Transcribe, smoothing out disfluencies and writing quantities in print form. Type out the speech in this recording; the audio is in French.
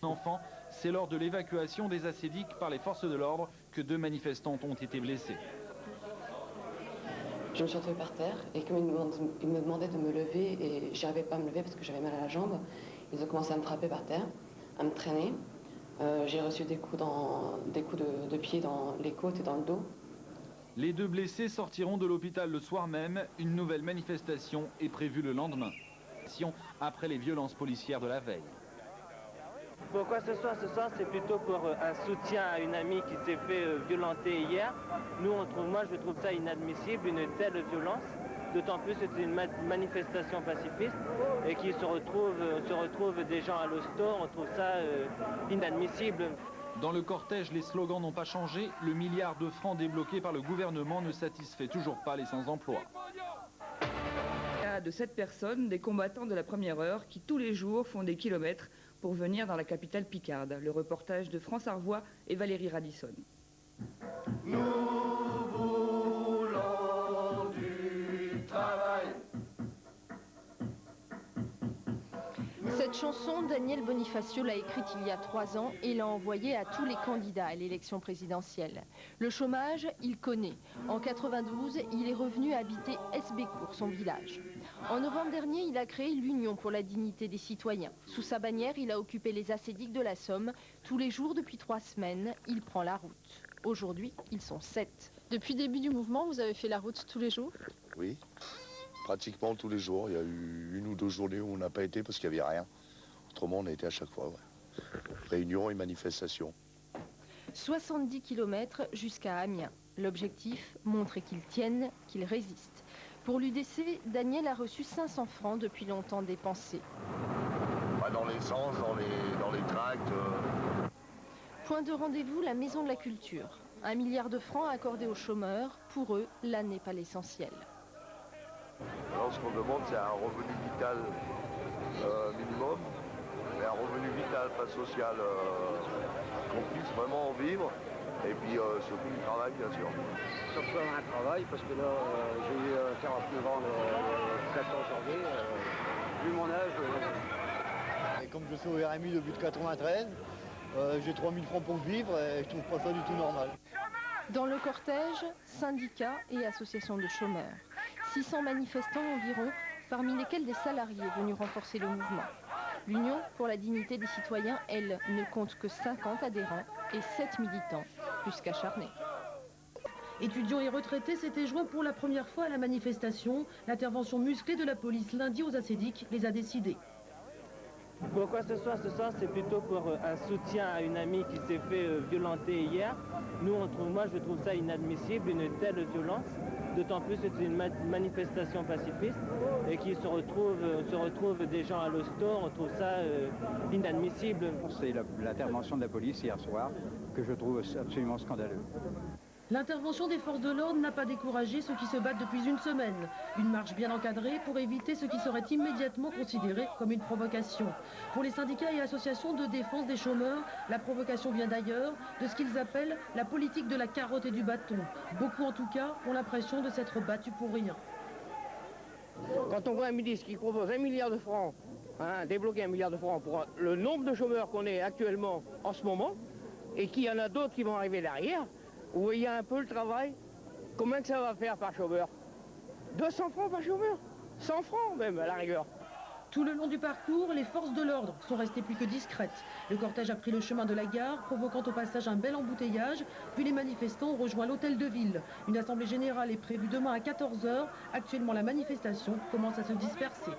Enfants, c'est lors de l'évacuation des assédiques par les forces de l'ordre que 2 manifestantes ont été blessées. Je me suis retrouvée par terre et comme ils me demandaient de me lever et j'arrivais pas à me lever parce que j'avais mal à la jambe, ils ont commencé à me frapper par terre, à me traîner. J'ai reçu des coups de pied dans les côtes et dans le dos. Les 2 blessés sortiront de l'hôpital le soir même. Une nouvelle manifestation est prévue le lendemain, après les violences policières de la veille. Pourquoi ce soir? Ce soir, c'est plutôt pour un soutien à une amie qui s'est fait violenter hier. Moi, je trouve ça inadmissible, une telle violence. D'autant plus que c'est une manifestation pacifiste et qu'il se retrouve des gens à l'hosto. On trouve ça inadmissible. Dans le cortège, les slogans n'ont pas changé. Le milliard de francs débloqué par le gouvernement ne satisfait toujours pas les sans-emploi. De 7 personnes, des combattants de la première heure qui tous les jours font des kilomètres pour venir dans la capitale picarde. Le reportage de France Arvois et Valérie Radisson. Nous voulons du travail. Cette chanson, Daniel Bonifacio l'a écrite il y a 3 ans et l'a envoyée à tous les candidats à l'élection présidentielle. Le chômage, il connaît. En 92, il est revenu habiter Esbécourt, son village. En novembre dernier, il a créé l'Union pour la dignité des citoyens. Sous sa bannière, il a occupé les assédiques de la Somme. Tous les jours, depuis 3 semaines, il prend la route. Aujourd'hui, ils sont 7. Depuis le début du mouvement, vous avez fait la route tous les jours? Oui, pratiquement tous les jours. Il y a eu 1 ou 2 journées où on n'a pas été parce qu'il n'y avait rien. Autrement, on a été à chaque fois. Ouais. Réunion et manifestation. 70 km jusqu'à Amiens. L'objectif, montrer qu'ils tiennent, qu'ils résistent. Pour l'UDC, Daniel a reçu 500 francs depuis longtemps dépensés. Dans l'essence, dans les tracts. Point de rendez-vous, la Maison de la Culture. 1 milliard de francs accordés aux chômeurs. Pour eux, là n'est pas l'essentiel. Alors, ce qu'on demande, c'est un revenu vital minimum, mais un revenu vital, pas social, qu'on puisse vraiment en vivre. Et puis surtout du travail, bien sûr. Surtout un travail, parce que là, j'ai eu 49 ans le 14 janvier. Vu mon âge... Et comme je suis au RMI depuis 93, j'ai 3000 francs pour vivre et je trouve pas ça du tout normal. Dans le cortège, syndicats et associations de chômeurs. 600 manifestants environ, parmi lesquels des salariés venus renforcer le mouvement. L'Union pour la dignité des citoyens, elle, ne compte que 50 adhérents et 7 militants, plus qu'acharnés. Étudiants et retraités s'étaient joints pour la première fois à la manifestation. L'intervention musclée de la police lundi aux assédiques les a décidés. Pourquoi ce soir? Ce soir, c'est plutôt pour un soutien à une amie qui s'est fait violenter hier. Moi, je trouve ça inadmissible, une telle violence. D'autant plus que c'est une manifestation pacifiste et qu'il se retrouve des gens à l'hosto. On trouve ça inadmissible. C'est l'intervention de la police hier soir que je trouve absolument scandaleuse. L'intervention des forces de l'ordre n'a pas découragé ceux qui se battent depuis 1 semaine. Une marche bien encadrée pour éviter ce qui serait immédiatement considéré comme une provocation. Pour les syndicats et associations de défense des chômeurs, la provocation vient d'ailleurs, de ce qu'ils appellent la politique de la carotte et du bâton. Beaucoup en tout cas ont l'impression de s'être battus pour rien. Quand on voit un ministre qui propose 1 milliard de francs, débloquer 1 milliard de francs pour le nombre de chômeurs qu'on est actuellement en ce moment, et qu'il y en a d'autres qui vont arriver derrière, vous voyez un peu le travail, combien que ça va faire par chômeur? 200 francs par chômeur? 100 francs même à la rigueur. Tout le long du parcours, les forces de l'ordre sont restées plus que discrètes. Le cortège a pris le chemin de la gare, provoquant au passage un bel embouteillage, puis les manifestants ont rejoint l'hôtel de ville. Une assemblée générale est prévue demain à 14 h. Actuellement, la manifestation commence à se disperser.